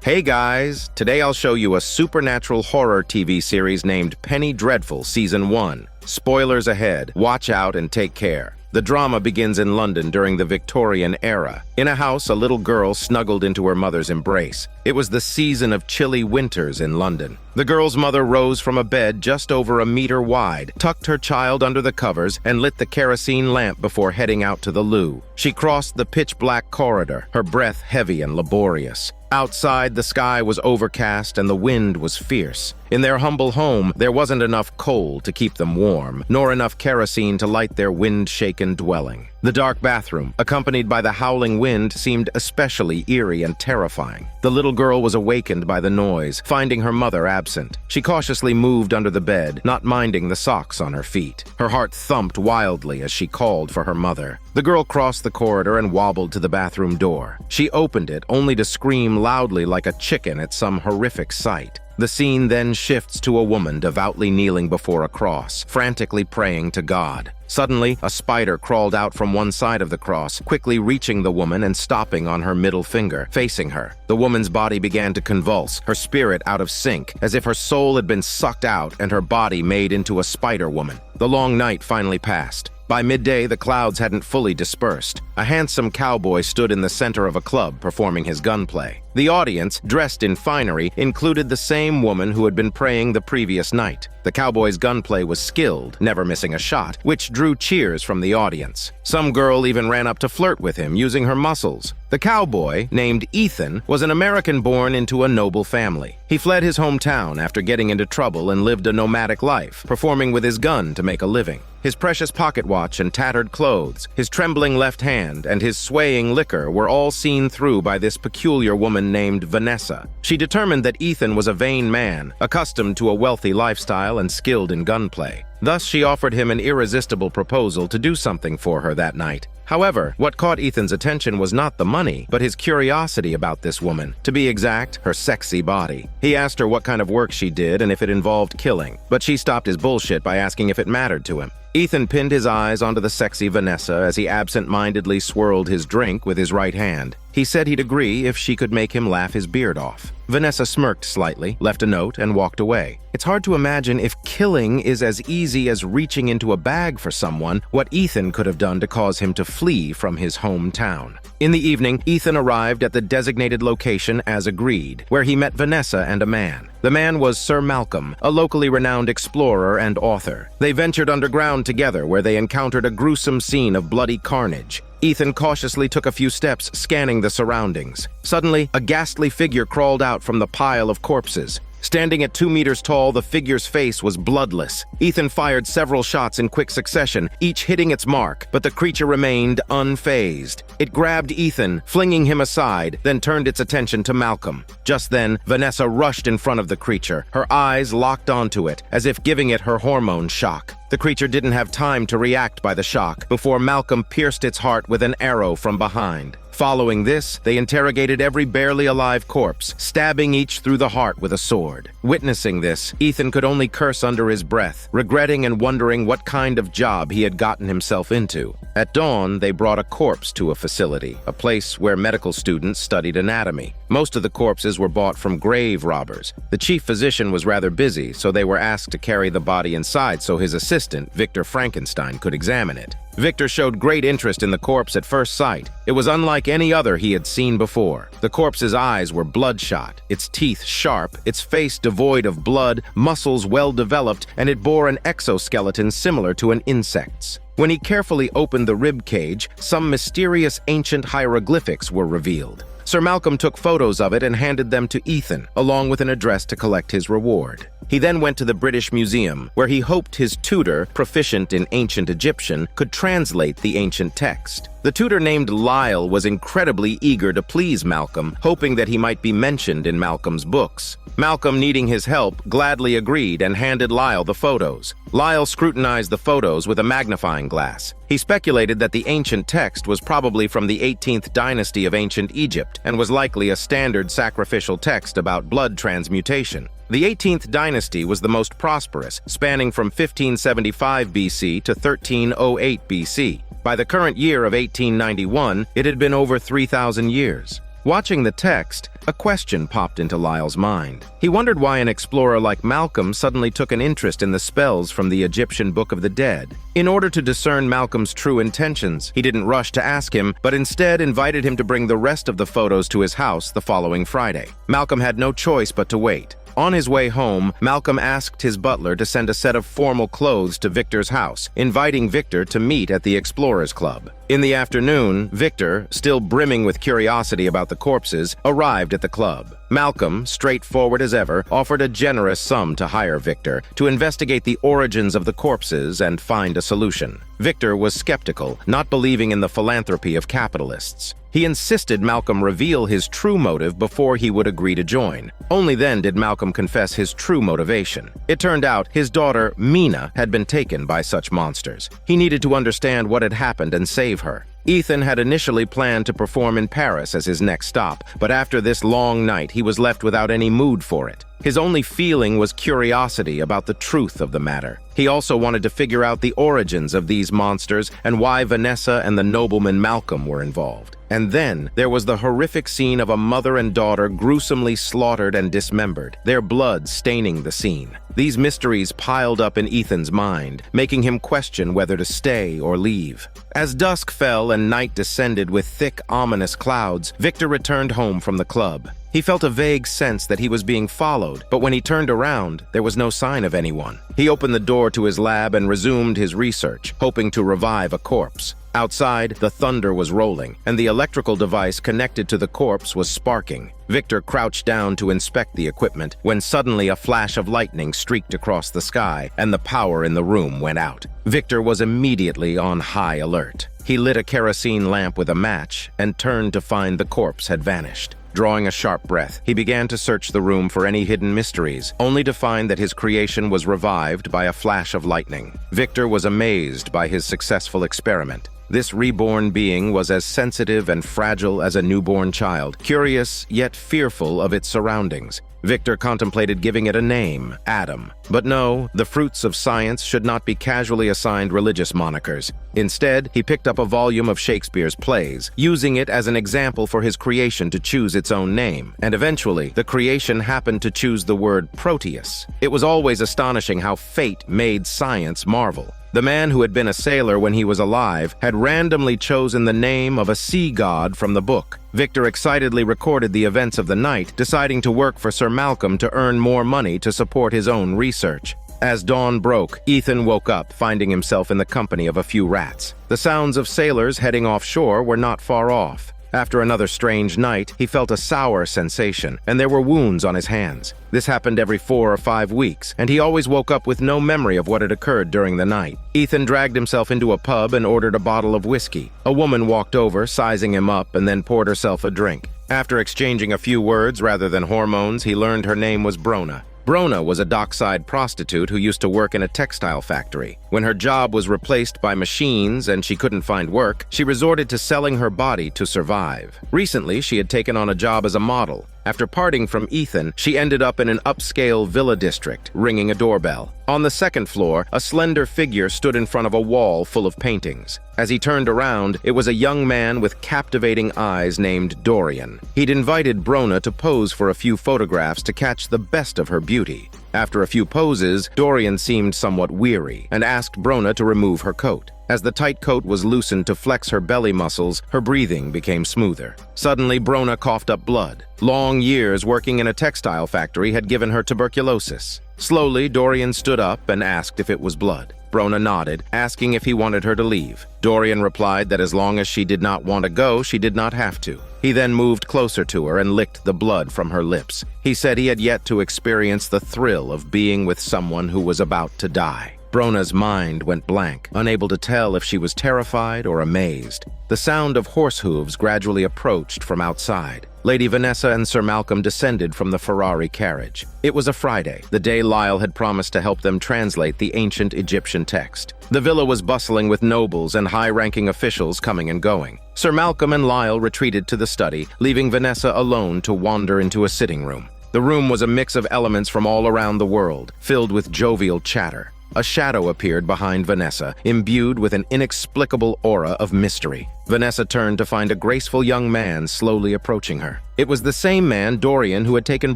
Hey guys, today I'll show you a supernatural horror TV series named Penny Dreadful Season 1. Spoilers ahead, watch out and take care. The drama begins in London during the Victorian era. In a house, a little girl snuggled into her mother's embrace. It was the season of chilly winters in London. The girl's mother rose from a bed just over a meter wide, tucked her child under the covers, and lit the kerosene lamp before heading out to the loo. She crossed the pitch-black corridor, her breath heavy and laborious. Outside, the sky was overcast and the wind was fierce. In their humble home, there wasn't enough coal to keep them warm, nor enough kerosene to light their wind-shaken dwelling. The dark bathroom, accompanied by the howling wind, seemed especially eerie and terrifying. The little girl was awakened by the noise, finding her mother absent. She cautiously moved under the bed, not minding the socks on her feet. Her heart thumped wildly as she called for her mother. The girl crossed the corridor and wobbled to the bathroom door. She opened it, only to scream loudly like a chicken at some horrific sight. The scene then shifts to a woman devoutly kneeling before a cross, frantically praying to God. Suddenly, a spider crawled out from one side of the cross, quickly reaching the woman and stopping on her middle finger, facing her. The woman's body began to convulse, her spirit out of sync, as if her soul had been sucked out and her body made into a spider woman. The long night finally passed. By midday, the clouds hadn't fully dispersed. A handsome cowboy stood in the center of a club performing his gunplay. The audience, dressed in finery, included the same woman who had been praying the previous night. The cowboy's gunplay was skilled, never missing a shot, which drew cheers from the audience. Some girl even ran up to flirt with him, using her muscles. The cowboy, named Ethan, was an American born into a noble family. He fled his hometown after getting into trouble and lived a nomadic life, performing with his gun to make a living. His precious pocket watch and tattered clothes, his trembling left hand, and his swaying liquor were all seen through by this peculiar woman named Vanessa. She determined that Ethan was a vain man, accustomed to a wealthy lifestyle and skilled in gunplay. Thus, she offered him an irresistible proposal to do something for her that night. However, what caught Ethan's attention was not the money, but his curiosity about this woman. To be exact, her sexy body. He asked her what kind of work she did and if it involved killing, but she stopped his bullshit by asking if it mattered to him. Ethan pinned his eyes onto the sexy Vanessa as he absent-mindedly swirled his drink with his right hand. He said he'd agree if she could make him laugh his beard off. Vanessa smirked slightly, left a note, and walked away. It's hard to imagine if killing is as easy as reaching into a bag for someone, what Ethan could have done to cause him to flee from his hometown. In the evening, Ethan arrived at the designated location as agreed, where he met Vanessa and a man. The man was Sir Malcolm, a locally renowned explorer and author. They ventured underground together, where they encountered a gruesome scene of bloody carnage. Ethan cautiously took a few steps, scanning the surroundings. Suddenly, a ghastly figure crawled out from the pile of corpses. Standing at 2 meters tall, the figure's face was bloodless. Ethan fired several shots in quick succession, each hitting its mark, but the creature remained unfazed. It grabbed Ethan, flinging him aside, then turned its attention to Malcolm. Just then, Vanessa rushed in front of the creature, her eyes locked onto it, as if giving it her hormone shock. The creature didn't have time to react by the shock before Malcolm pierced its heart with an arrow from behind. Following this, they interrogated every barely alive corpse, stabbing each through the heart with a sword. Witnessing this, Ethan could only curse under his breath, regretting and wondering what kind of job he had gotten himself into. At dawn, they brought a corpse to a facility, a place where medical students studied anatomy. Most of the corpses were bought from grave robbers. The chief physician was rather busy, so they were asked to carry the body inside so his assistant, Victor Frankenstein, could examine it. Victor showed great interest in the corpse at first sight. It was unlike any other he had seen before. The corpse's eyes were bloodshot, its teeth sharp, its face devoid of blood, muscles well developed, and it bore an exoskeleton similar to an insect's. When he carefully opened the rib cage, some mysterious ancient hieroglyphics were revealed. Sir Malcolm took photos of it and handed them to Ethan, along with an address to collect his reward. He then went to the British Museum, where he hoped his tutor, proficient in ancient Egyptian, could translate the ancient text. The tutor named Lyle was incredibly eager to please Malcolm, hoping that he might be mentioned in Malcolm's books. Malcolm, needing his help, gladly agreed and handed Lyle the photos. Lyle scrutinized the photos with a magnifying glass. He speculated that the ancient text was probably from the 18th dynasty of ancient Egypt and was likely a standard sacrificial text about blood transmutation. The 18th dynasty was the most prosperous, spanning from 1575 BC to 1308 BC. By the current year of 1891, it had been over 3,000 years. Watching the text, a question popped into Lyle's mind. He wondered why an explorer like Malcolm suddenly took an interest in the spells from the Egyptian Book of the Dead. In order to discern Malcolm's true intentions, he didn't rush to ask him, but instead invited him to bring the rest of the photos to his house the following Friday. Malcolm had no choice but to wait. On his way home, Malcolm asked his butler to send a set of formal clothes to Victor's house, inviting Victor to meet at the Explorers Club. In the afternoon, Victor, still brimming with curiosity about the corpses, arrived at the club. Malcolm, straightforward as ever, offered a generous sum to hire Victor to investigate the origins of the corpses and find a solution. Victor was skeptical, not believing in the philanthropy of capitalists. He insisted Malcolm reveal his true motive before he would agree to join. Only then did Malcolm confess his true motivation. It turned out his daughter, Mina, had been taken by such monsters. He needed to understand what had happened and save her. Ethan had initially planned to perform in Paris as his next stop, but after this long night, he was left without any mood for it. His only feeling was curiosity about the truth of the matter. He also wanted to figure out the origins of these monsters and why Vanessa and the nobleman Malcolm were involved. And then there was the horrific scene of a mother and daughter gruesomely slaughtered and dismembered, their blood staining the scene. These mysteries piled up in Ethan's mind, making him question whether to stay or leave. As dusk fell and night descended with thick, ominous clouds, Victor returned home from the club. He felt a vague sense that he was being followed, but when he turned around, there was no sign of anyone. He opened the door to his lab and resumed his research, hoping to revive a corpse. Outside, the thunder was rolling, and the electrical device connected to the corpse was sparking. Victor crouched down to inspect the equipment when suddenly a flash of lightning streaked across the sky, and the power in the room went out. Victor was immediately on high alert. He lit a kerosene lamp with a match and turned to find the corpse had vanished. Drawing a sharp breath, he began to search the room for any hidden mysteries, only to find that his creation was revived by a flash of lightning. Victor was amazed by his successful experiment. This reborn being was as sensitive and fragile as a newborn child, curious yet fearful of its surroundings. Victor contemplated giving it a name, Adam. But no, the fruits of science should not be casually assigned religious monikers. Instead, he picked up a volume of Shakespeare's plays, using it as an example for his creation to choose its own name. And eventually, the creation happened to choose the word Proteus. It was always astonishing how fate made science marvel. The man who had been a sailor when he was alive had randomly chosen the name of a sea god from the book. Victor excitedly recorded the events of the night, deciding to work for Sir Malcolm to earn more money to support his own research. As dawn broke, Ethan woke up, finding himself in the company of a few rats. The sounds of sailors heading offshore were not far off. After another strange night, he felt a sour sensation, and there were wounds on his hands. This happened every 4 or 5 weeks, and he always woke up with no memory of what had occurred during the night. Ethan dragged himself into a pub and ordered a bottle of whiskey. A woman walked over, sizing him up, and then poured herself a drink. After exchanging a few words rather than hormones, he learned her name was Brona. Brona was a dockside prostitute who used to work in a textile factory. When her job was replaced by machines and she couldn't find work, she resorted to selling her body to survive. Recently, she had taken on a job as a model. After parting from Ethan, she ended up in an upscale villa district, ringing a doorbell. On the second floor, a slender figure stood in front of a wall full of paintings. As he turned around, it was a young man with captivating eyes named Dorian. He'd invited Brona to pose for a few photographs to catch the best of her beauty. After a few poses, Dorian seemed somewhat weary and asked Brona to remove her coat. As the tight coat was loosened to flex her belly muscles, her breathing became smoother. Suddenly, Brona coughed up blood. Long years working in a textile factory had given her tuberculosis. Slowly, Dorian stood up and asked if it was blood. Brona nodded, asking if he wanted her to leave. Dorian replied that as long as she did not want to go, she did not have to. He then moved closer to her and licked the blood from her lips. He said he had yet to experience the thrill of being with someone who was about to die. Brona's mind went blank, unable to tell if she was terrified or amazed. The sound of horse hooves gradually approached from outside. Lady Vanessa and Sir Malcolm descended from the Ferrari carriage. It was a Friday, the day Lyle had promised to help them translate the ancient Egyptian text. The villa was bustling with nobles and high-ranking officials coming and going. Sir Malcolm and Lyle retreated to the study, leaving Vanessa alone to wander into a sitting room. The room was a mix of elements from all around the world, filled with jovial chatter. a shadow appeared behind Vanessa, imbued with an inexplicable aura of mystery. Vanessa turned to find a graceful young man slowly approaching her. It was the same man, Dorian, who had taken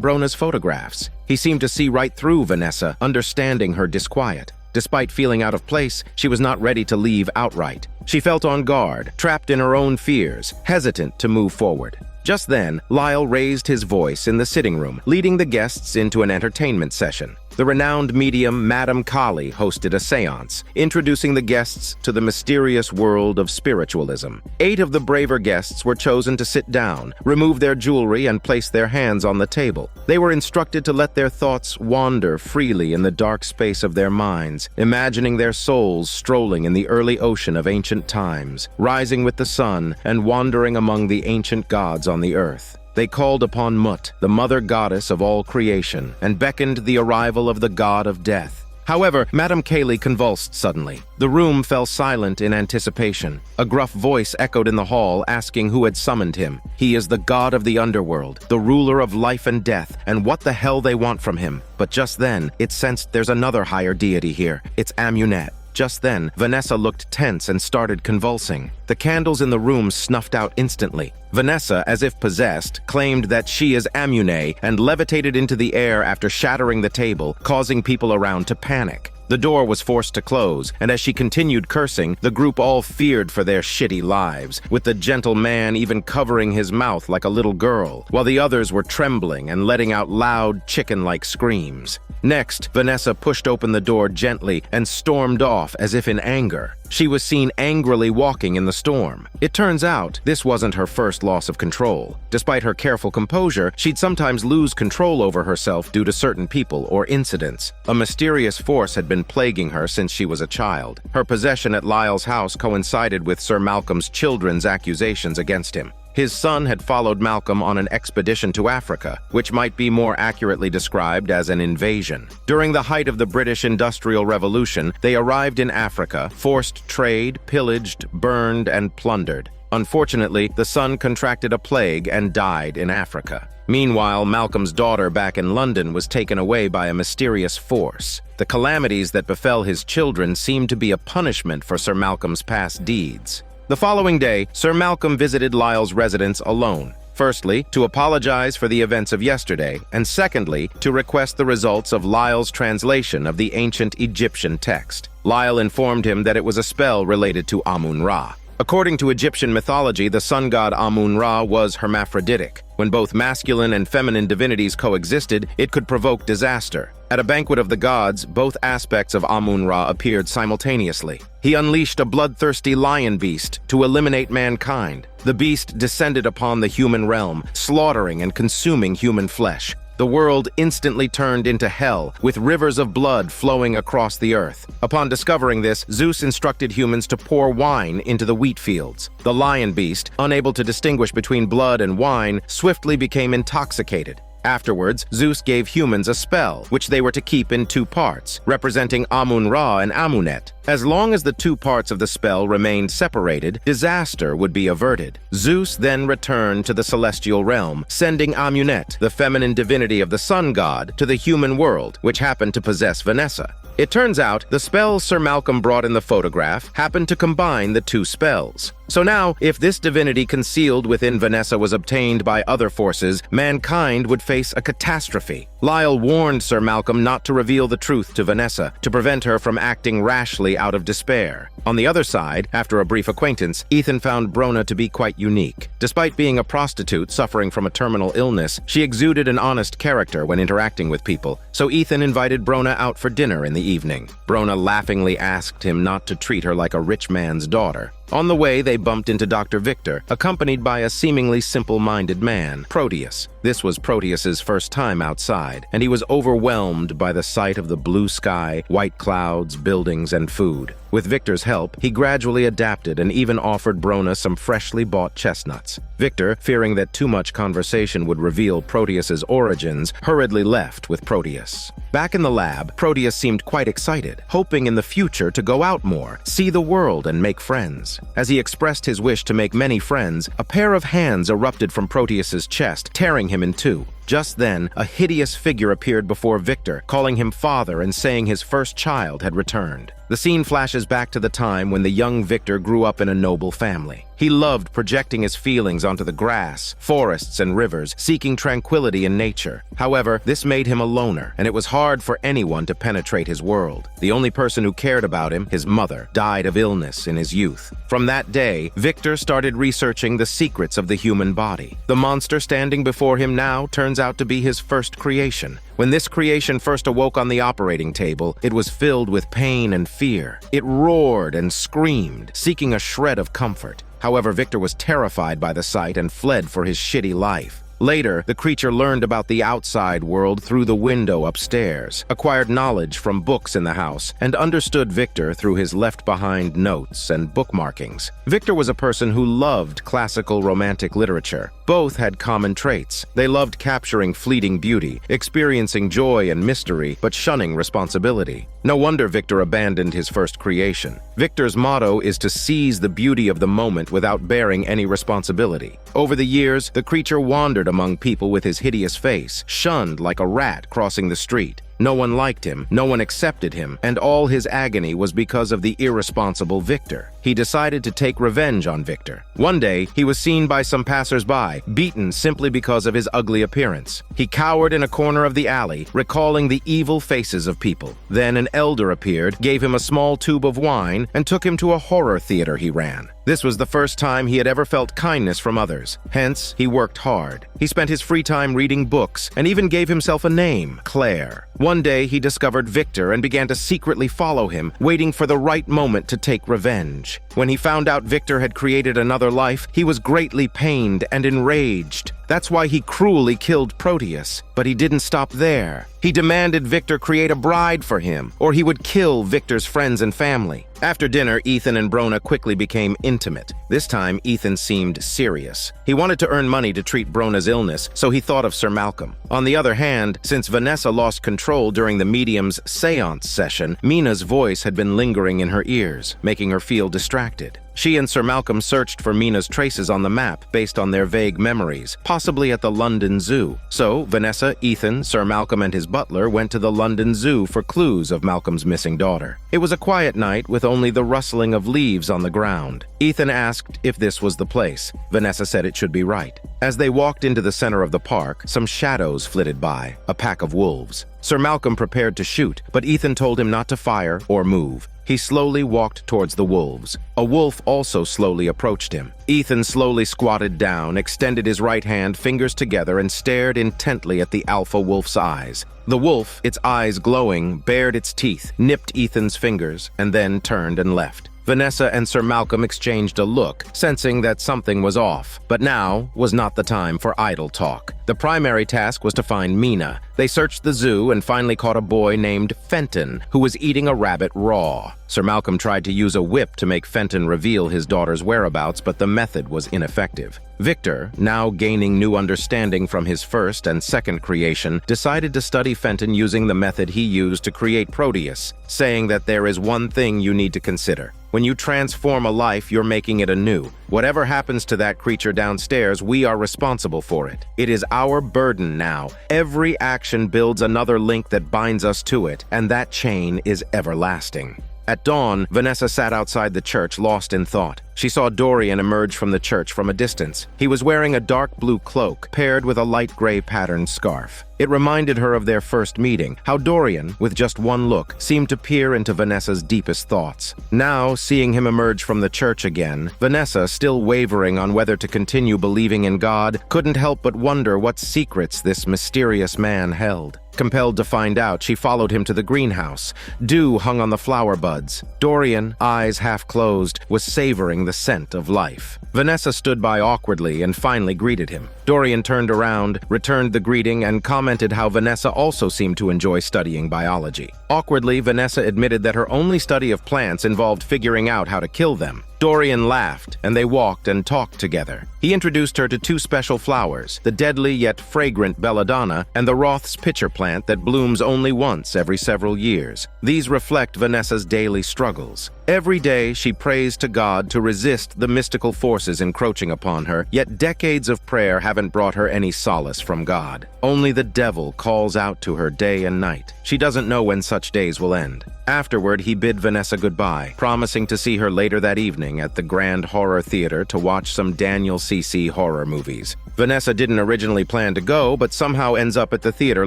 Brona's photographs. He seemed to see right through Vanessa, understanding her disquiet. Despite feeling out of place, she was not ready to leave outright. She felt on guard, trapped in her own fears, hesitant to move forward. Just then, Lyle raised his voice in the sitting room, leading the guests into an entertainment session. The renowned medium Madame Kali hosted a séance, introducing the guests to the mysterious world of spiritualism. 8 of the braver guests were chosen to sit down, remove their jewelry, and place their hands on the table. They were instructed to let their thoughts wander freely in the dark space of their minds, imagining their souls strolling in the early ocean of ancient times, rising with the sun and wandering among the ancient gods on the earth. They called upon Mut, the mother goddess of all creation, and beckoned the arrival of the god of death. However, Madame Kali convulsed suddenly. The room fell silent in anticipation. A gruff voice echoed in the hall, asking who had summoned him. He is the god of the underworld, the ruler of life and death, and what the hell they want from him. But just then, it sensed there's another higher deity here. It's Amunet. Just then, Vanessa looked tense and started convulsing. The candles in the room snuffed out instantly. Vanessa, as if possessed, claimed that she is Amunet and levitated into the air after shattering the table, causing people around to panic. The door was forced to close, and as she continued cursing, the group all feared for their shitty lives, with the gentle man even covering his mouth like a little girl, while the others were trembling and letting out loud, chicken-like screams. Next, Vanessa pushed open the door gently and stormed off as if in anger. She was seen angrily walking in the storm. It turns out, this wasn't her first loss of control. Despite her careful composure, she'd sometimes lose control over herself due to certain people or incidents. A mysterious force had been plaguing her since she was a child. Her possession at Lyle's house coincided with Sir Malcolm's children's accusations against him. His son had followed Malcolm on an expedition to Africa, which might be more accurately described as an invasion. During the height of the British Industrial Revolution, they arrived in Africa, forced trade, pillaged, burned, and plundered. Unfortunately, the son contracted a plague and died in Africa. Meanwhile, Malcolm's daughter back in London was taken away by a mysterious force. The calamities that befell his children seemed to be a punishment for Sir Malcolm's past deeds. The following day, Sir Malcolm visited Lyle's residence alone. Firstly, to apologize for the events of yesterday, and secondly, to request the results of Lyle's translation of the ancient Egyptian text. Lyle informed him that it was a spell related to Amun-Ra. According to Egyptian mythology, the sun god Amun-Ra was hermaphroditic. When both masculine and feminine divinities coexisted, it could provoke disaster. At a banquet of the gods, both aspects of Amun-Ra appeared simultaneously. He unleashed a bloodthirsty lion beast to eliminate mankind. The beast descended upon the human realm, slaughtering and consuming human flesh. The world instantly turned into hell, with rivers of blood flowing across the earth. Upon discovering this, Zeus instructed humans to pour wine into the wheat fields. The lion beast, unable to distinguish between blood and wine, swiftly became intoxicated. Afterwards, Zeus gave humans a spell, which they were to keep in 2 parts, representing Amun-Ra and Amunet. As long as the 2 parts of the spell remained separated, disaster would be averted. Zeus then returned to the celestial realm, sending Amunet, the feminine divinity of the sun god, to the human world, which happened to possess Vanessa. It turns out, the spell Sir Malcolm brought in the photograph happened to combine the 2 spells. So now, if this divinity concealed within Vanessa was obtained by other forces, mankind would face a catastrophe. Lyle warned Sir Malcolm not to reveal the truth to Vanessa, to prevent her from acting rashly out of despair. On the other side, after a brief acquaintance, Ethan found Brona to be quite unique. Despite being a prostitute suffering from a terminal illness, she exuded an honest character when interacting with people, so Ethan invited Brona out for dinner in the evening. Brona laughingly asked him not to treat her like a rich man's daughter. On the way, they bumped into Dr. Victor, accompanied by a seemingly simple-minded man, Proteus. This was Proteus's first time outside, and he was overwhelmed by the sight of the blue sky, white clouds, buildings, and food. With Victor's help, he gradually adapted and even offered Brona some freshly bought chestnuts. Victor, fearing that too much conversation would reveal Proteus's origins, hurriedly left with Proteus. Back in the lab, Proteus seemed quite excited, hoping in the future to go out more, see the world, and make friends. As he expressed his wish to make many friends, a pair of hands erupted from Proteus's chest, tearing him in 2. Just then, a hideous figure appeared before Victor, calling him father and saying his first child had returned. The scene flashes back to the time when the young Victor grew up in a noble family. He loved projecting his feelings onto the grass, forests, and rivers, seeking tranquility in nature. However, this made him a loner, and it was hard for anyone to penetrate his world. The only person who cared about him, his mother, died of illness in his youth. From that day, Victor started researching the secrets of the human body. The monster standing before him now turns out to be his first creation. When this creation first awoke on the operating table, it was filled with pain and fear. It roared and screamed, seeking a shred of comfort. However, Victor was terrified by the sight and fled for his shitty life. Later, the creature learned about the outside world through the window upstairs, acquired knowledge from books in the house, and understood Victor through his left-behind notes and bookmarkings. Victor was a person who loved classical romantic literature. Both had common traits. They loved capturing fleeting beauty, experiencing joy and mystery, but shunning responsibility. No wonder Victor abandoned his first creation. Victor's motto is to seize the beauty of the moment without bearing any responsibility. Over the years, the creature wandered among people with his hideous face, shunned like a rat crossing the street. No one liked him, no one accepted him, and all his agony was because of the irresponsible Victor. He decided to take revenge on Victor. One day, he was seen by some passers-by, beaten simply because of his ugly appearance. He cowered in a corner of the alley, recalling the evil faces of people. Then an elder appeared, gave him a small tube of wine, and took him to a horror theater he ran. This was the first time he had ever felt kindness from others. Hence, he worked hard. He spent his free time reading books and even gave himself a name, Claire. One day, he discovered Victor and began to secretly follow him, waiting for the right moment to take revenge. When he found out Victor had created another life, he was greatly pained and enraged. That's why he cruelly killed Proteus. But he didn't stop there. He demanded Victor create a bride for him, or he would kill Victor's friends and family. After dinner, Ethan and Brona quickly became intimate. This time, Ethan seemed serious. He wanted to earn money to treat Brona's illness, so he thought of Sir Malcolm. On the other hand, since Vanessa lost control during the medium's seance session, Mina's voice had been lingering in her ears, making her feel distracted. She and Sir Malcolm searched for Mina's traces on the map based on their vague memories, possibly at the London Zoo. So, Vanessa, Ethan, Sir Malcolm, and his butler went to the London Zoo for clues of Malcolm's missing daughter. It was a quiet night with only the rustling of leaves on the ground. Ethan asked if this was the place. Vanessa said it should be right. As they walked into the center of the park, some shadows flitted by, a pack of wolves. Sir Malcolm prepared to shoot, but Ethan told him not to fire or move. He slowly walked towards the wolves. A wolf also slowly approached him. Ethan slowly squatted down, extended his right hand, fingers together, and stared intently at the alpha wolf's eyes. The wolf, its eyes glowing, bared its teeth, nipped Ethan's fingers, and then turned and left. Vanessa and Sir Malcolm exchanged a look, sensing that something was off. But now was not the time for idle talk. The primary task was to find Mina. They searched the zoo and finally caught a boy named Fenton, who was eating a rabbit raw. Sir Malcolm tried to use a whip to make Fenton reveal his daughter's whereabouts, but the method was ineffective. Victor, now gaining new understanding from his first and second creation, decided to study Fenton using the method he used to create Proteus, saying that there is one thing you need to consider. When you transform a life, you're making it anew. Whatever happens to that creature downstairs, we are responsible for it. It is our burden now. Every action builds another link that binds us to it, and that chain is everlasting. At dawn, Vanessa sat outside the church, lost in thought. She saw Dorian emerge from the church from a distance. He was wearing a dark blue cloak, paired with a light gray patterned scarf. It reminded her of their first meeting, how Dorian, with just one look, seemed to peer into Vanessa's deepest thoughts. Now, seeing him emerge from the church again, Vanessa, still wavering on whether to continue believing in God, couldn't help but wonder what secrets this mysterious man held. Compelled to find out, she followed him to the greenhouse. Dew hung on the flower buds. Dorian, eyes half closed, was savoring the scent of life. Vanessa stood by awkwardly and finally greeted him. Dorian turned around, returned the greeting, and commented how Vanessa also seemed to enjoy studying biology. Awkwardly, Vanessa admitted that her only study of plants involved figuring out how to kill them. Dorian laughed, and they walked and talked together. He introduced her to two special flowers, the deadly yet fragrant belladonna and the Roth's pitcher plant that blooms only once every several years. These reflect Vanessa's daily struggles. Every day, she prays to God to resist the mystical forces encroaching upon her, yet decades of prayer haven't brought her any solace from God. Only the devil calls out to her day and night. She doesn't know when such days will end. Afterward, he bid Vanessa goodbye, promising to see her later that evening at the Grand Horror Theater to watch some Daniel C.C. horror movies. Vanessa didn't originally plan to go, but somehow ends up at the theater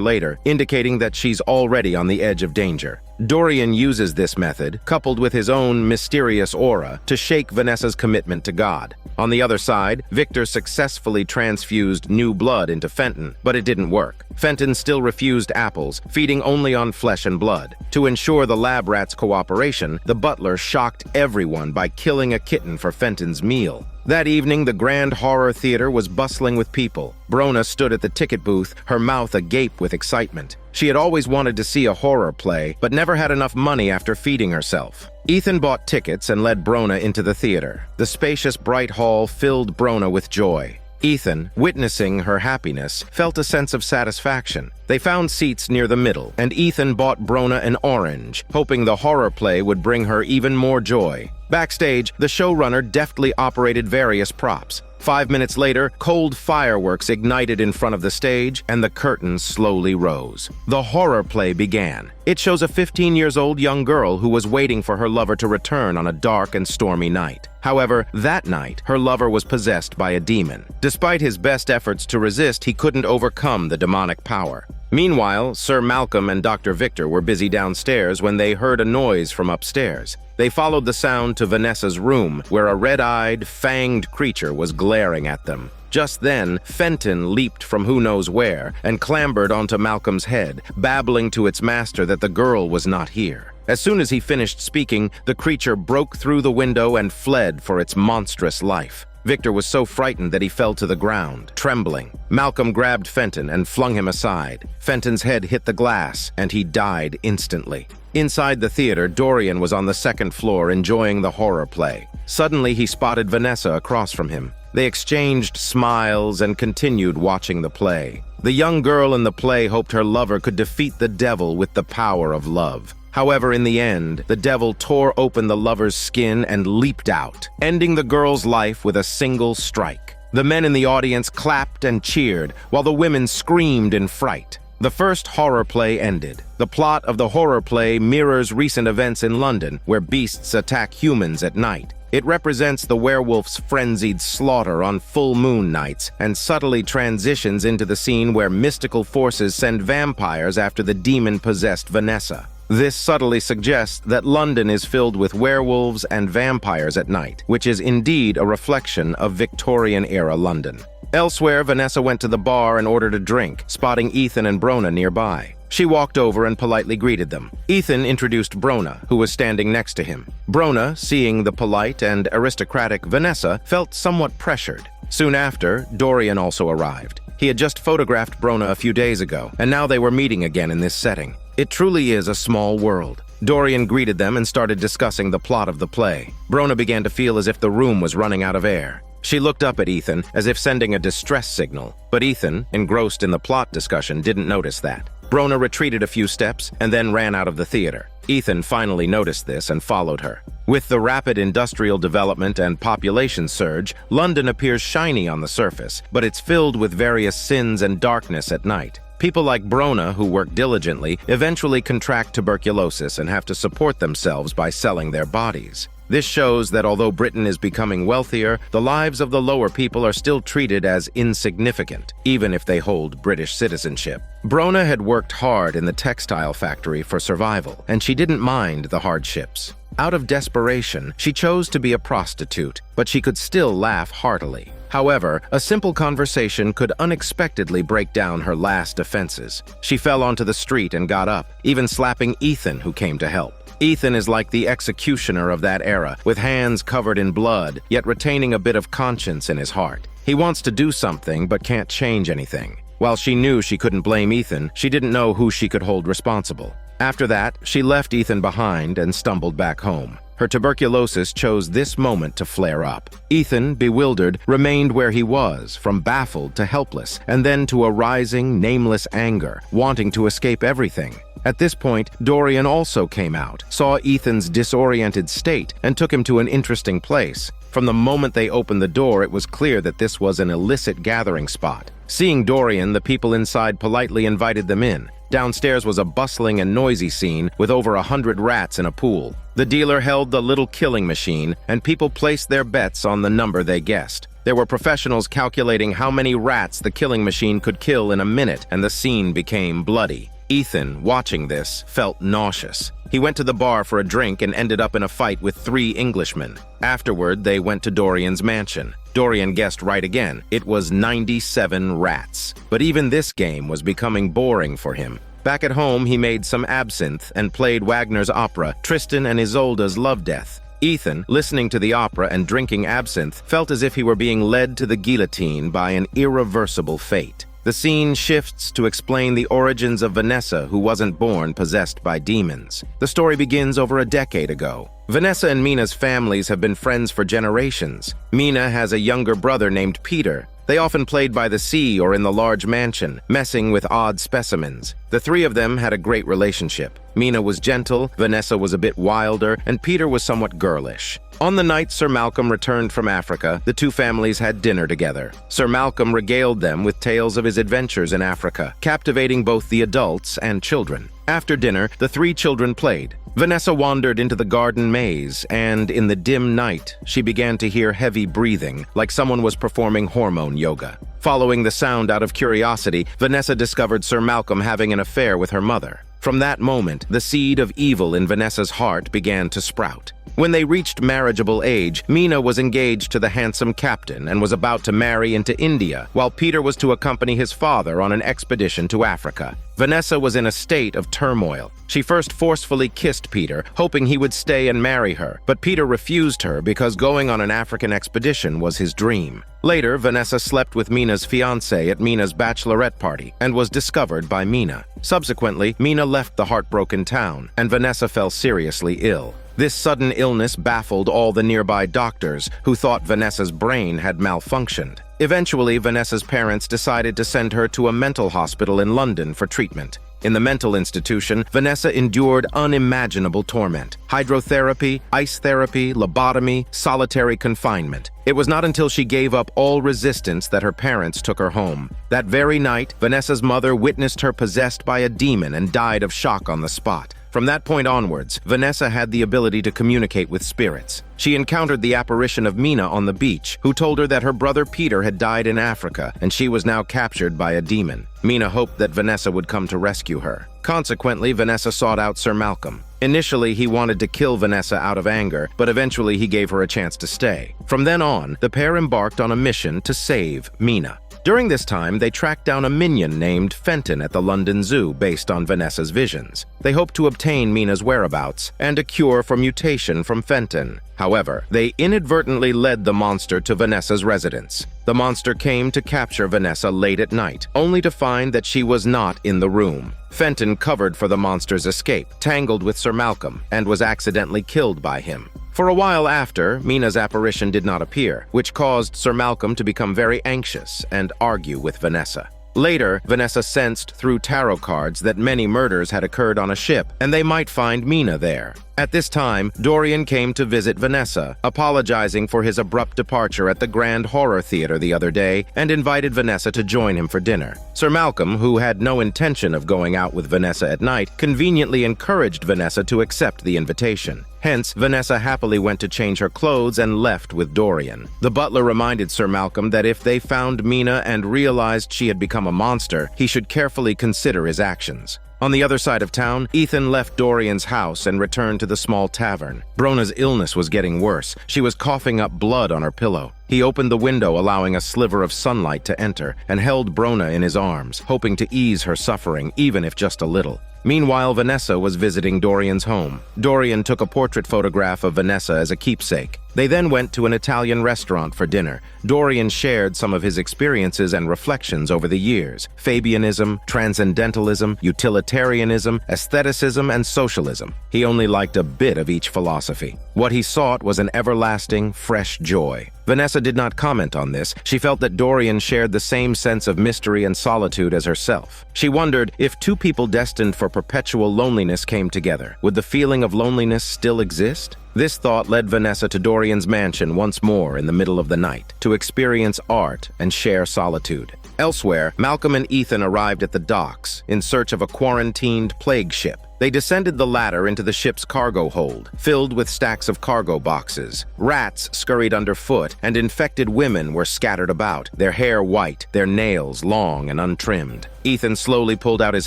later, indicating that she's already on the edge of danger. Dorian uses this method, coupled with his own mysterious aura, to shake Vanessa's commitment to God. On the other side, Victor successfully transfused new blood into Fenton, but it didn't work. Fenton still refused apples, feeding only on flesh and blood. To ensure the lab rat's cooperation, the butler shocked everyone by killing a kitten for Fenton's meal. That evening, the Grand Horror Theater was bustling with people. Brona stood at the ticket booth, her mouth agape with excitement. She had always wanted to see a horror play, but never had enough money after feeding herself. Ethan bought tickets and led Brona into the theater. The spacious, bright hall filled Brona with joy. Ethan, witnessing her happiness, felt a sense of satisfaction. They found seats near the middle, and Ethan bought Brona an orange, hoping the horror play would bring her even more joy. Backstage, the showrunner deftly operated various props. 5 minutes later, cold fireworks ignited in front of the stage, and the curtains slowly rose. The horror play began. It shows a 15-year-old young girl who was waiting for her lover to return on a dark and stormy night. However, that night, her lover was possessed by a demon. Despite his best efforts to resist, he couldn't overcome the demonic power. Meanwhile, Sir Malcolm and Dr. Victor were busy downstairs when they heard a noise from upstairs. They followed the sound to Vanessa's room, where a red-eyed, fanged creature was glaring at them. Just then, Fenton leaped from who knows where and clambered onto Malcolm's head, babbling to its master that the girl was not here. As soon as he finished speaking, the creature broke through the window and fled for its monstrous life. Victor was so frightened that he fell to the ground, trembling. Malcolm grabbed Fenton and flung him aside. Fenton's head hit the glass, and he died instantly. Inside the theater, Dorian was on the second floor enjoying the horror play. Suddenly, he spotted Vanessa across from him. They exchanged smiles and continued watching the play. The young girl in the play hoped her lover could defeat the devil with the power of love. However, in the end, the devil tore open the lover's skin and leaped out, ending the girl's life with a single strike. The men in the audience clapped and cheered, while the women screamed in fright. The first horror play ended. The plot of the horror play mirrors recent events in London, where beasts attack humans at night. It represents the werewolf's frenzied slaughter on full moon nights and subtly transitions into the scene where mystical forces send vampires after the demon-possessed Vanessa. This subtly suggests that London is filled with werewolves and vampires at night, which is indeed a reflection of Victorian-era London. Elsewhere, Vanessa went to the bar and ordered a drink, spotting Ethan and Brona nearby. She walked over and politely greeted them. Ethan introduced Brona, who was standing next to him. Brona, seeing the polite and aristocratic Vanessa, felt somewhat pressured. Soon after, Dorian also arrived. He had just photographed Brona a few days ago, and now they were meeting again in this setting. It truly is a small world. Dorian greeted them and started discussing the plot of the play. Brona began to feel as if the room was running out of air. She looked up at Ethan as if sending a distress signal, but Ethan, engrossed in the plot discussion, didn't notice that. Brona retreated a few steps and then ran out of the theater. Ethan finally noticed this and followed her. With the rapid industrial development and population surge, London appears shiny on the surface, but it's filled with various sins and darkness at night. People like Brona, who work diligently, eventually contract tuberculosis and have to support themselves by selling their bodies. This shows that although Britain is becoming wealthier, the lives of the lower people are still treated as insignificant, even if they hold British citizenship. Brona had worked hard in the textile factory for survival, and she didn't mind the hardships. Out of desperation, she chose to be a prostitute, but she could still laugh heartily. However, a simple conversation could unexpectedly break down her last defenses. She fell onto the street and got up, even slapping Ethan, who came to help. Ethan is like the executioner of that era, with hands covered in blood, yet retaining a bit of conscience in his heart. He wants to do something, but can't change anything. While she knew she couldn't blame Ethan, she didn't know who she could hold responsible. After that, she left Ethan behind and stumbled back home. Her tuberculosis chose this moment to flare up. Ethan, bewildered, remained where he was, from baffled to helpless, and then to a rising, nameless anger, wanting to escape everything. At this point, Dorian also came out, saw Ethan's disoriented state, and took him to an interesting place. From the moment they opened the door, it was clear that this was an illicit gathering spot. Seeing Dorian, the people inside politely invited them in. Downstairs was a bustling and noisy scene with over 100 rats in a pool. The dealer held the little killing machine, and people placed their bets on the number they guessed. There were professionals calculating how many rats the killing machine could kill in a minute, and the scene became bloody. Ethan, watching this, felt nauseous. He went to the bar for a drink and ended up in a fight with 3 Englishmen. Afterward, they went to Dorian's mansion. Dorian guessed right again. It was 97 rats. But even this game was becoming boring for him. Back at home, he made some absinthe and played Wagner's opera, Tristan and Isolde's Love Death. Ethan, listening to the opera and drinking absinthe, felt as if he were being led to the guillotine by an irreversible fate. The scene shifts to explain the origins of Vanessa, who wasn't born possessed by demons. The story begins over a decade ago. Vanessa and Mina's families have been friends for generations. Mina has a younger brother named Peter. They often played by the sea or in the large mansion, messing with odd specimens. The 3 of them had a great relationship. Mina was gentle, Vanessa was a bit wilder, and Peter was somewhat girlish. On the night Sir Malcolm returned from Africa, the 2 families had dinner together. Sir Malcolm regaled them with tales of his adventures in Africa, captivating both the adults and children. After dinner, the 3 children played. Vanessa wandered into the garden maze, and in the dim night, she began to hear heavy breathing, like someone was performing hormone yoga. Following the sound out of curiosity, Vanessa discovered Sir Malcolm having an affair with her mother. From that moment, the seed of evil in Vanessa's heart began to sprout. When they reached marriageable age, Mina was engaged to the handsome captain and was about to marry into India, while Peter was to accompany his father on an expedition to Africa. Vanessa was in a state of turmoil. She first forcefully kissed Peter, hoping he would stay and marry her, but Peter refused her because going on an African expedition was his dream. Later, Vanessa slept with Mina's fiancé at Mina's bachelorette party and was discovered by Mina. Subsequently, Mina left the heartbroken town, and Vanessa fell seriously ill. This sudden illness baffled all the nearby doctors, who thought Vanessa's brain had malfunctioned. Eventually, Vanessa's parents decided to send her to a mental hospital in London for treatment. In the mental institution, Vanessa endured unimaginable torment: hydrotherapy, ice therapy, lobotomy, solitary confinement. It was not until she gave up all resistance that her parents took her home. That very night, Vanessa's mother witnessed her possessed by a demon and died of shock on the spot. From that point onwards, Vanessa had the ability to communicate with spirits. She encountered the apparition of Mina on the beach, who told her that her brother Peter had died in Africa, and she was now captured by a demon. Mina hoped that Vanessa would come to rescue her. Consequently, Vanessa sought out Sir Malcolm. Initially, he wanted to kill Vanessa out of anger, but eventually he gave her a chance to stay. From then on, the pair embarked on a mission to save Mina. During this time, they tracked down a minion named Fenton at the London Zoo based on Vanessa's visions. They hoped to obtain Mina's whereabouts and a cure for mutation from Fenton. However, they inadvertently led the monster to Vanessa's residence. The monster came to capture Vanessa late at night, only to find that she was not in the room. Fenton covered for the monster's escape, tangled with Sir Malcolm, and was accidentally killed by him. For a while after, Mina's apparition did not appear, which caused Sir Malcolm to become very anxious and argue with Vanessa. Later, Vanessa sensed through tarot cards that many murders had occurred on a ship, and they might find Mina there. At this time, Dorian came to visit Vanessa, apologizing for his abrupt departure at the Grand Horror Theater the other day, and invited Vanessa to join him for dinner. Sir Malcolm, who had no intention of going out with Vanessa at night, conveniently encouraged Vanessa to accept the invitation. Hence, Vanessa happily went to change her clothes and left with Dorian. The butler reminded Sir Malcolm that if they found Mina and realized she had become a monster, he should carefully consider his actions. On the other side of town, Ethan left Dorian's house and returned to the small tavern. Brona's illness was getting worse. She was coughing up blood on her pillow. He opened the window, allowing a sliver of sunlight to enter, and held Brona in his arms, hoping to ease her suffering, even if just a little. Meanwhile, Vanessa was visiting Dorian's home. Dorian took a portrait photograph of Vanessa as a keepsake. They then went to an Italian restaurant for dinner. Dorian shared some of his experiences and reflections over the years: Fabianism, transcendentalism, utilitarianism, aestheticism, and socialism. He only liked a bit of each philosophy. What he sought was an everlasting, fresh joy. Vanessa did not comment on this. She felt that Dorian shared the same sense of mystery and solitude as herself. She wondered, if two people destined for perpetual loneliness came together, would the feeling of loneliness still exist? This thought led Vanessa to Dorian's mansion once more in the middle of the night, to experience art and share solitude. Elsewhere, Malcolm and Ethan arrived at the docks in search of a quarantined plague ship. They descended the ladder into the ship's cargo hold, filled with stacks of cargo boxes. Rats scurried underfoot, and infected women were scattered about, their hair white, their nails long and untrimmed. Ethan slowly pulled out his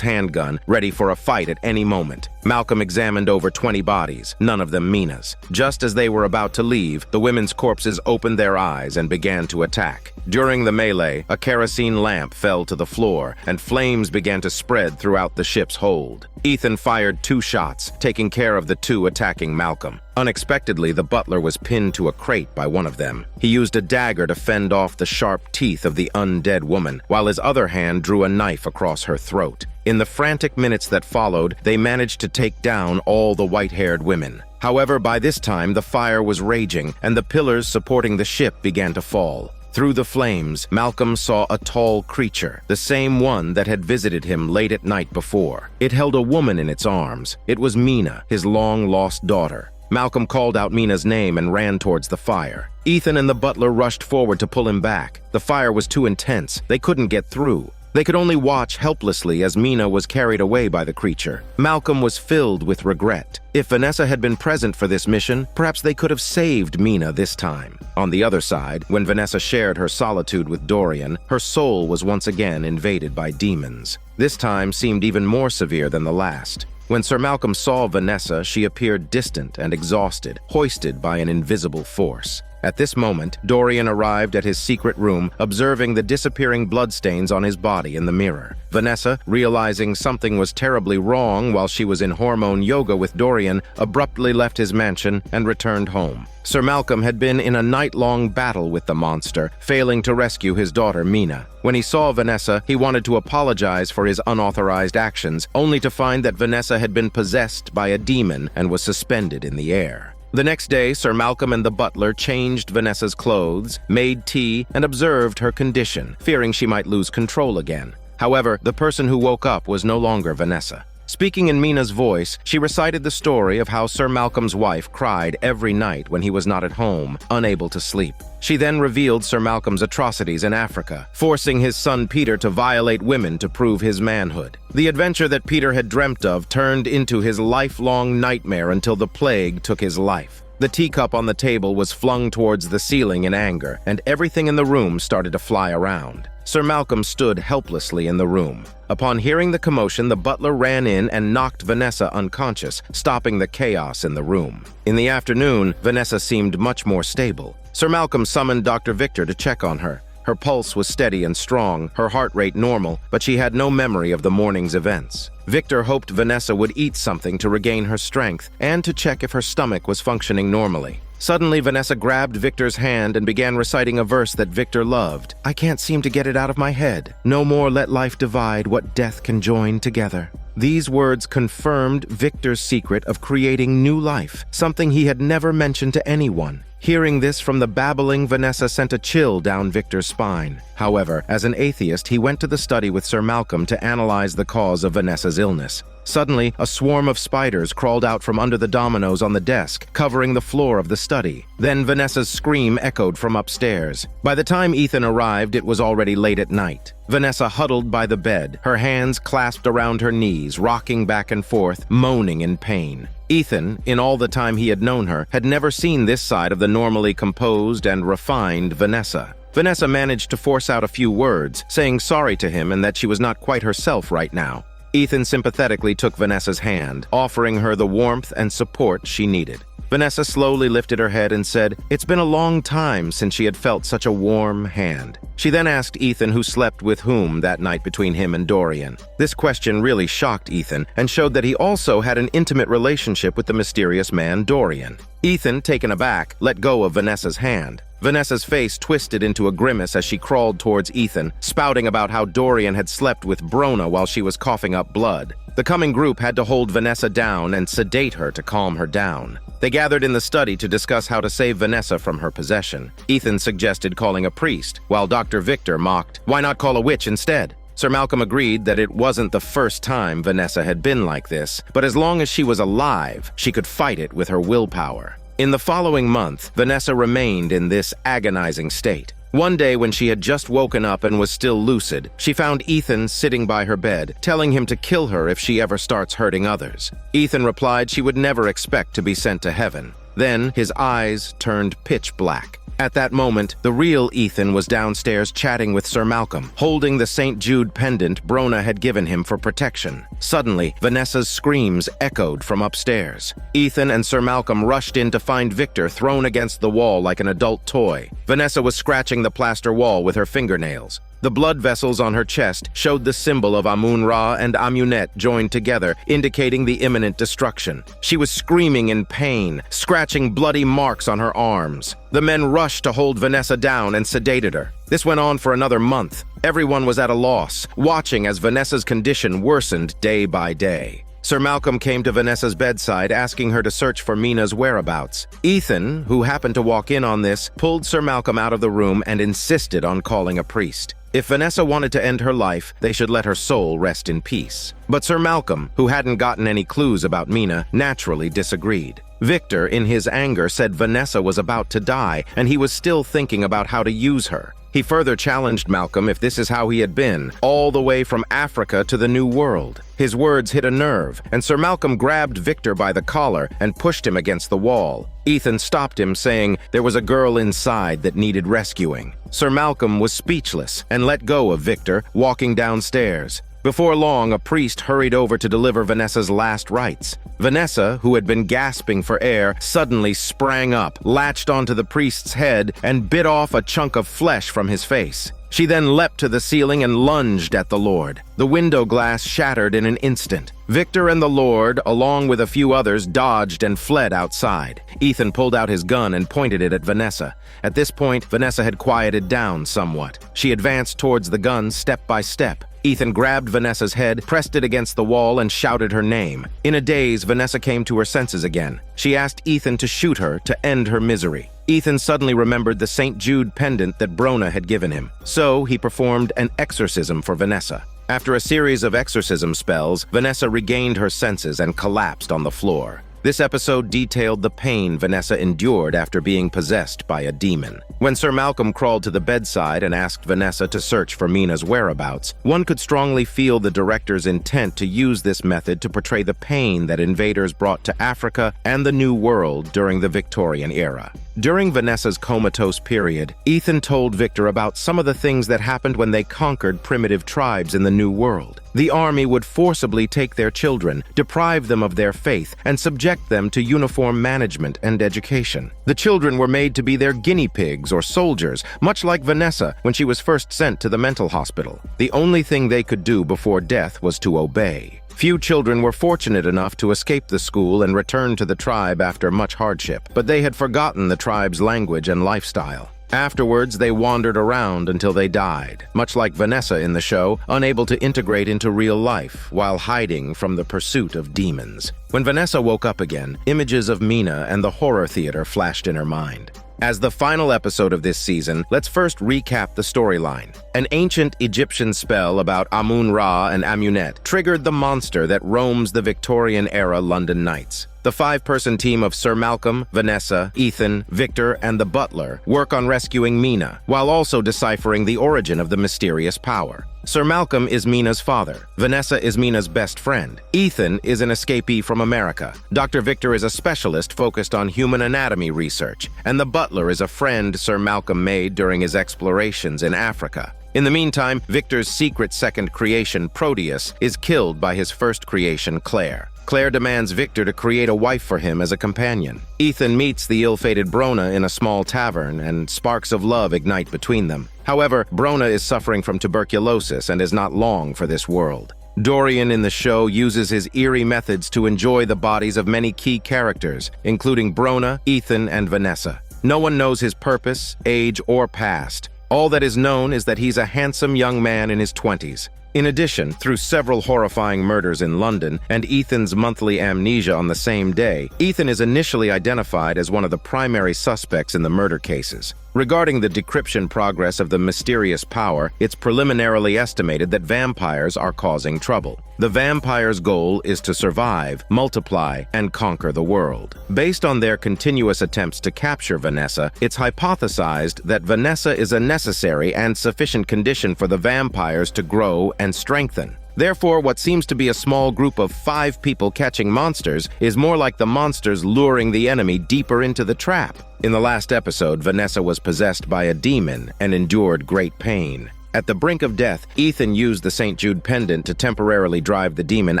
handgun, ready for a fight at any moment. Malcolm examined over 20 bodies, none of them Mina's. Just as they were about to leave, the women's corpses opened their eyes and began to attack. During the melee, a kerosene lamp fell to the floor, and flames began to spread throughout the ship's hold. Ethan fired 2 shots, taking care of the 2 attacking Malcolm. Unexpectedly, the butler was pinned to a crate by one of them. He used a dagger to fend off the sharp teeth of the undead woman, while his other hand drew a knife across her throat. In the frantic minutes that followed, they managed to take down all the white-haired women. However, by this time, the fire was raging, and the pillars supporting the ship began to fall. Through the flames, Malcolm saw a tall creature, the same one that had visited him late at night before. It held a woman in its arms. It was Mina, his long-lost daughter. Malcolm called out Mina's name and ran towards the fire. Ethan and the butler rushed forward to pull him back. The fire was too intense. They couldn't get through. They could only watch helplessly as Mina was carried away by the creature. Malcolm was filled with regret. If Vanessa had been present for this mission, perhaps they could have saved Mina this time. On the other side, when Vanessa shared her solitude with Dorian, her soul was once again invaded by demons. This time seemed even more severe than the last. When Sir Malcolm saw Vanessa, she appeared distant and exhausted, hoisted by an invisible force. At this moment, Dorian arrived at his secret room, observing the disappearing bloodstains on his body in the mirror. Vanessa, realizing something was terribly wrong while she was in hormone yoga with Dorian, abruptly left his mansion and returned home. Sir Malcolm had been in a night-long battle with the monster, failing to rescue his daughter Mina. When he saw Vanessa, he wanted to apologize for his unauthorized actions, only to find that Vanessa had been possessed by a demon and was suspended in the air. The next day, Sir Malcolm and the butler changed Vanessa's clothes, made tea, and observed her condition, fearing she might lose control again. However, the person who woke up was no longer Vanessa. Speaking in Mina's voice, she recited the story of how Sir Malcolm's wife cried every night when he was not at home, unable to sleep. She then revealed Sir Malcolm's atrocities in Africa, forcing his son Peter to violate women to prove his manhood. The adventure that Peter had dreamt of turned into his lifelong nightmare until the plague took his life. The teacup on the table was flung towards the ceiling in anger, and everything in the room started to fly around. Sir Malcolm stood helplessly in the room. Upon hearing the commotion, the butler ran in and knocked Vanessa unconscious, stopping the chaos in the room. In the afternoon, Vanessa seemed much more stable. Sir Malcolm summoned Dr. Victor to check on her. Her pulse was steady and strong, her heart rate normal, but she had no memory of the morning's events. Victor hoped Vanessa would eat something to regain her strength and to check if her stomach was functioning normally. Suddenly, Vanessa grabbed Victor's hand and began reciting a verse that Victor loved. "I can't seem to get it out of my head. No more let life divide what death can join together." These words confirmed Victor's secret of creating new life, something he had never mentioned to anyone. Hearing this from the babbling Vanessa sent a chill down Victor's spine. However, as an atheist, he went to the study with Sir Malcolm to analyze the cause of Vanessa's illness. Suddenly, a swarm of spiders crawled out from under the dominoes on the desk, covering the floor of the study. Then Vanessa's scream echoed from upstairs. By the time Ethan arrived, it was already late at night. Vanessa huddled by the bed, her hands clasped around her knees, rocking back and forth, moaning in pain. Ethan, in all the time he had known her, had never seen this side of the normally composed and refined Vanessa. Vanessa managed to force out a few words, saying sorry to him and that she was not quite herself right now. Ethan sympathetically took Vanessa's hand, offering her the warmth and support she needed. Vanessa slowly lifted her head and said it's been a long time since she had felt such a warm hand. She then asked Ethan who slept with whom that night between him and Dorian. This question really shocked Ethan and showed that he also had an intimate relationship with the mysterious man Dorian. Ethan, taken aback, let go of Vanessa's hand. Vanessa's face twisted into a grimace as she crawled towards Ethan, spouting about how Dorian had slept with Brona while she was coughing up blood. The coming group had to hold Vanessa down and sedate her to calm her down. They gathered in the study to discuss how to save Vanessa from her possession. Ethan suggested calling a priest, while Dr. Victor mocked, "Why not call a witch instead?" Sir Malcolm agreed that it wasn't the first time Vanessa had been like this, but as long as she was alive, she could fight it with her willpower. In the following month, Vanessa remained in this agonizing state. One day when she had just woken up and was still lucid, she found Ethan sitting by her bed, telling him to kill her if she ever starts hurting others. Ethan replied she would never expect to be sent to heaven. Then his eyes turned pitch black. At that moment, the real Ethan was downstairs chatting with Sir Malcolm, holding the St. Jude pendant Brona had given him for protection. Suddenly, Vanessa's screams echoed from upstairs. Ethan and Sir Malcolm rushed in to find Victor thrown against the wall like an adult toy. Vanessa was scratching the plaster wall with her fingernails. The blood vessels on her chest showed the symbol of Amun-Ra and Amunet joined together, indicating the imminent destruction. She was screaming in pain, scratching bloody marks on her arms. The men rushed to hold Vanessa down and sedated her. This went on for another month. Everyone was at a loss, watching as Vanessa's condition worsened day by day. Sir Malcolm came to Vanessa's bedside asking her to search for Mina's whereabouts. Ethan, who happened to walk in on this, pulled Sir Malcolm out of the room and insisted on calling a priest. If Vanessa wanted to end her life, they should let her soul rest in peace. But Sir Malcolm, who hadn't gotten any clues about Mina, naturally disagreed. Victor, in his anger, said Vanessa was about to die, and he was still thinking about how to use her. He further challenged Malcolm if this is how he had been, all the way from Africa to the New World. His words hit a nerve, and Sir Malcolm grabbed Victor by the collar and pushed him against the wall. Ethan stopped him, saying there was a girl inside that needed rescuing. Sir Malcolm was speechless and let go of Victor, walking downstairs. Before long, a priest hurried over to deliver Vanessa's last rites. Vanessa, who had been gasping for air, suddenly sprang up, latched onto the priest's head, and bit off a chunk of flesh from his face. She then leapt to the ceiling and lunged at the Lord. The window glass shattered in an instant. Victor and the Lord, along with a few others, dodged and fled outside. Ethan pulled out his gun and pointed it at Vanessa. At this point, Vanessa had quieted down somewhat. She advanced towards the gun step by step. Ethan grabbed Vanessa's head, pressed it against the wall, and shouted her name. In a daze, Vanessa came to her senses again. She asked Ethan to shoot her to end her misery. Ethan suddenly remembered the St. Jude pendant that Brona had given him. So he performed an exorcism for Vanessa. After a series of exorcism spells, Vanessa regained her senses and collapsed on the floor. This episode detailed the pain Vanessa endured after being possessed by a demon. When Sir Malcolm crawled to the bedside and asked Vanessa to search for Mina's whereabouts, one could strongly feel the director's intent to use this method to portray the pain that invaders brought to Africa and the New World during the Victorian era. During Vanessa's comatose period, Ethan told Victor about some of the things that happened when they conquered primitive tribes in the New World. The army would forcibly take their children, deprive them of their faith, and subject them to uniform management and education. The children were made to be their guinea pigs or soldiers, much like Vanessa when she was first sent to the mental hospital. The only thing they could do before death was to obey. Few children were fortunate enough to escape the school and return to the tribe after much hardship, but they had forgotten the tribe's language and lifestyle. Afterwards, they wandered around until they died, much like Vanessa in the show, unable to integrate into real life while hiding from the pursuit of demons. When Vanessa woke up again, images of Mina and the horror theater flashed in her mind. As the final episode of this season, let's first recap the storyline. An ancient Egyptian spell about Amun-Ra and Amunet triggered the monster that roams the Victorian-era London nights. The five-person team of Sir Malcolm, Vanessa, Ethan, Victor, and the butler work on rescuing Mina, while also deciphering the origin of the mysterious power. Sir Malcolm is Mina's father. Vanessa is Mina's best friend. Ethan is an escapee from America. Dr. Victor is a specialist focused on human anatomy research, and the butler is a friend Sir Malcolm made during his explorations in Africa. In the meantime, Victor's secret second creation, Proteus, is killed by his first creation, Claire. Claire demands Victor to create a wife for him as a companion. Ethan meets the ill-fated Brona in a small tavern, and sparks of love ignite between them. However, Brona is suffering from tuberculosis and is not long for this world. Dorian in the show uses his eerie methods to enjoy the bodies of many key characters, including Brona, Ethan, and Vanessa. No one knows his purpose, age, or past. All that is known is that he's a handsome young man in his 20s. In addition, through several horrifying murders in London and Ethan's monthly amnesia on the same day, Ethan is initially identified as one of the primary suspects in the murder cases. Regarding the decryption progress of the mysterious power, it's preliminarily estimated that vampires are causing trouble. The vampires' goal is to survive, multiply, and conquer the world. Based on their continuous attempts to capture Vanessa, it's hypothesized that Vanessa is a necessary and sufficient condition for the vampires to grow and strengthen. Therefore, what seems to be a small group of 5 people catching monsters is more like the monsters luring the enemy deeper into the trap. In the last episode, Vanessa was possessed by a demon and endured great pain. At the brink of death, Ethan used the St. Jude pendant to temporarily drive the demon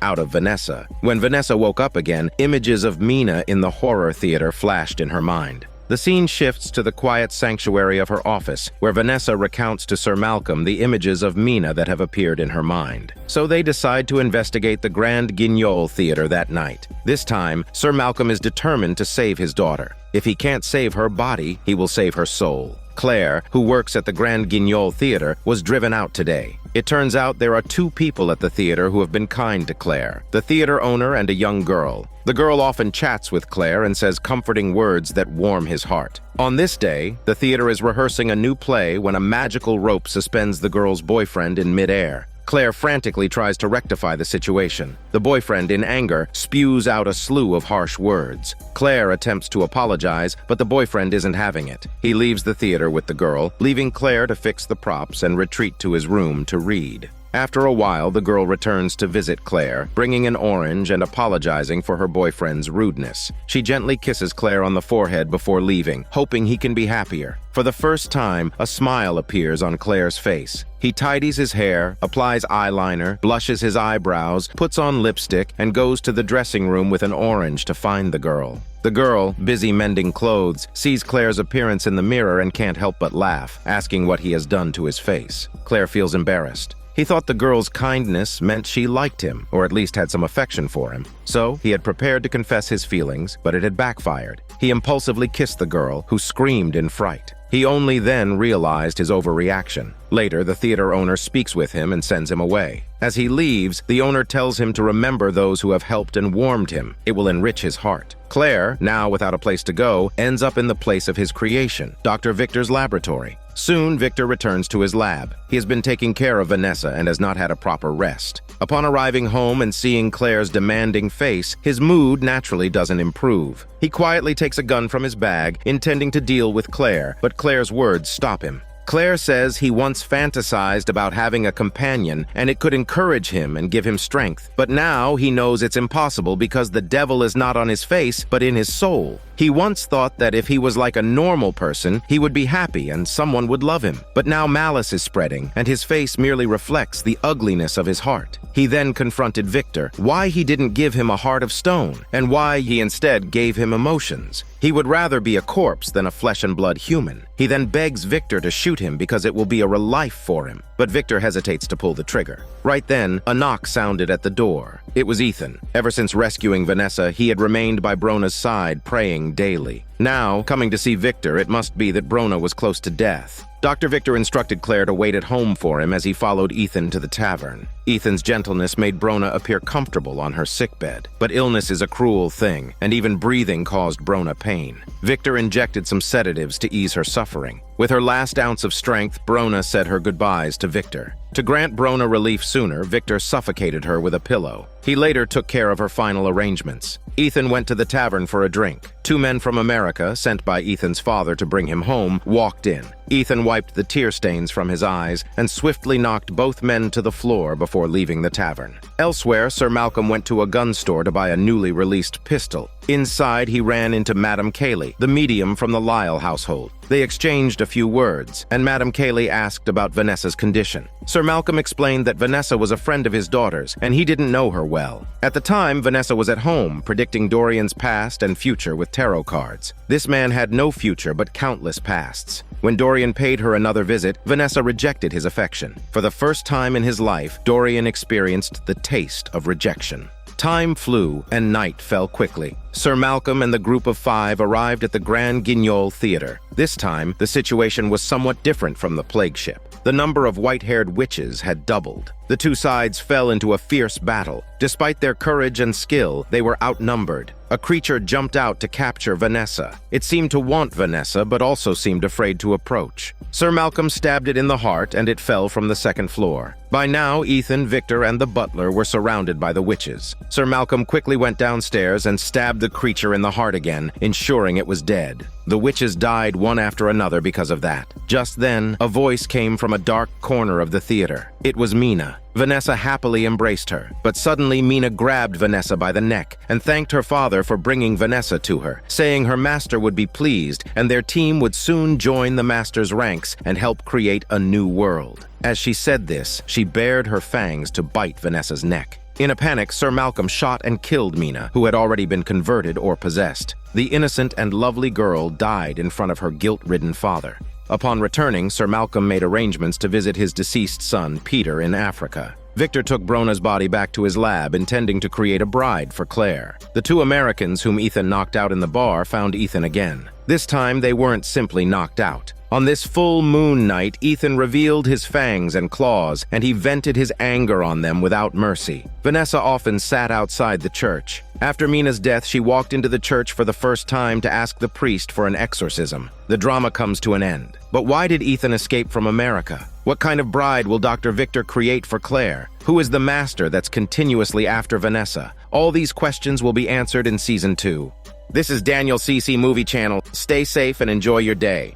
out of Vanessa. When Vanessa woke up again, images of Mina in the horror theater flashed in her mind. The scene shifts to the quiet sanctuary of her office, where Vanessa recounts to Sir Malcolm the images of Mina that have appeared in her mind. So they decide to investigate the Grand Guignol Theater that night. This time, Sir Malcolm is determined to save his daughter. If he can't save her body, he will save her soul. Claire, who works at the Grand Guignol Theater, was driven out today. It turns out there are 2 people at the theater who have been kind to Claire, the theater owner and a young girl. The girl often chats with Claire and says comforting words that warm his heart. On this day, the theater is rehearsing a new play when a magical rope suspends the girl's boyfriend in midair. Claire frantically tries to rectify the situation. The boyfriend, in anger, spews out a slew of harsh words. Claire attempts to apologize, but the boyfriend isn't having it. He leaves the theater with the girl, leaving Claire to fix the props and retreat to his room to read. After a while, the girl returns to visit Claire, bringing an orange and apologizing for her boyfriend's rudeness. She gently kisses Claire on the forehead before leaving, hoping he can be happier. For the first time, a smile appears on Claire's face. He tidies his hair, applies eyeliner, blushes his eyebrows, puts on lipstick, and goes to the dressing room with an orange to find the girl. The girl, busy mending clothes, sees Claire's appearance in the mirror and can't help but laugh, asking what he has done to his face. Claire feels embarrassed. He thought the girl's kindness meant she liked him, or at least had some affection for him. So, he had prepared to confess his feelings, but it had backfired. He impulsively kissed the girl, who screamed in fright. He only then realized his overreaction. Later, the theater owner speaks with him and sends him away. As he leaves, the owner tells him to remember those who have helped and warmed him. It will enrich his heart. Claire, now without a place to go, ends up in the place of his creation, Dr. Victor's laboratory. Soon, Victor returns to his lab. He has been taking care of Vanessa and has not had a proper rest. Upon arriving home and seeing Claire's demanding face, his mood naturally doesn't improve. He quietly takes a gun from his bag, intending to deal with Claire, but Claire's words stop him. Claire says he once fantasized about having a companion and it could encourage him and give him strength. But now he knows it's impossible because the devil is not on his face but in his soul. He once thought that if he was like a normal person, he would be happy and someone would love him. But now malice is spreading and his face merely reflects the ugliness of his heart. He then confronted Victor, why he didn't give him a heart of stone and why he instead gave him emotions. He would rather be a corpse than a flesh and blood human. He then begs Victor to shoot him because it will be a life for him. But Victor hesitates to pull the trigger. Right then, a knock sounded at the door. It was Ethan. Ever since rescuing Vanessa, he had remained by Brona's side, praying daily. Now, coming to see Victor, it must be that Brona was close to death. Dr. Victor instructed Claire to wait at home for him as he followed Ethan to the tavern. Ethan's gentleness made Brona appear comfortable on her sickbed. But illness is a cruel thing, and even breathing caused Brona pain. Victor injected some sedatives to ease her suffering. With her last ounce of strength, Brona said her goodbyes to Victor. To grant Brona relief sooner, Victor suffocated her with a pillow. He later took care of her final arrangements. Ethan went to the tavern for a drink. 2 men from America, sent by Ethan's father to bring him home, walked in. Ethan wiped the tear stains from his eyes and swiftly knocked both men to the floor before leaving the tavern. Elsewhere, Sir Malcolm went to a gun store to buy a newly released pistol. Inside, he ran into Madame Cayley, the medium from the Lyle household. They exchanged a few words, and Madame Cayley asked about Vanessa's condition. Sir Malcolm explained that Vanessa was a friend of his daughter's, and he didn't know her well. At the time, Vanessa was at home, predicting Dorian's past and future with tarot cards. This man had no future but countless pasts. When Dorian paid her another visit, Vanessa rejected his affection. For the first time in his life, Dorian experienced the taste of rejection. Time flew, and night fell quickly. Sir Malcolm and the group of 5 arrived at the Grand Guignol Theatre. This time, the situation was somewhat different from the plague ship. The number of white-haired witches had doubled. The two sides fell into a fierce battle. Despite their courage and skill, they were outnumbered. A creature jumped out to capture Vanessa. It seemed to want Vanessa, but also seemed afraid to approach. Sir Malcolm stabbed it in the heart, and it fell from the 2nd floor. By now, Ethan, Victor, and the butler were surrounded by the witches. Sir Malcolm quickly went downstairs and stabbed the creature in the heart again, ensuring it was dead. The witches died one after another because of that. Just then, a voice came from a dark corner of the theater. It was Mina. Vanessa happily embraced her, but suddenly Mina grabbed Vanessa by the neck and thanked her father for bringing Vanessa to her, saying her master would be pleased and their team would soon join the master's ranks and help create a new world. As she said this, she bared her fangs to bite Vanessa's neck. In a panic, Sir Malcolm shot and killed Mina, who had already been converted or possessed. The innocent and lovely girl died in front of her guilt-ridden father. Upon returning, Sir Malcolm made arrangements to visit his deceased son, Peter, in Africa. Victor took Brona's body back to his lab, intending to create a bride for Claire. The 2 Americans whom Ethan knocked out in the bar found Ethan again. This time, they weren't simply knocked out. On this full moon night, Ethan revealed his fangs and claws, and he vented his anger on them without mercy. Vanessa often sat outside the church. After Mina's death, she walked into the church for the first time to ask the priest for an exorcism. The drama comes to an end. But why did Ethan escape from America? What kind of bride will Dr. Victor create for Claire? Who is the master that's continuously after Vanessa? All these questions will be answered in Season 2. This is Daniel CC Movie Channel. Stay safe and enjoy your day.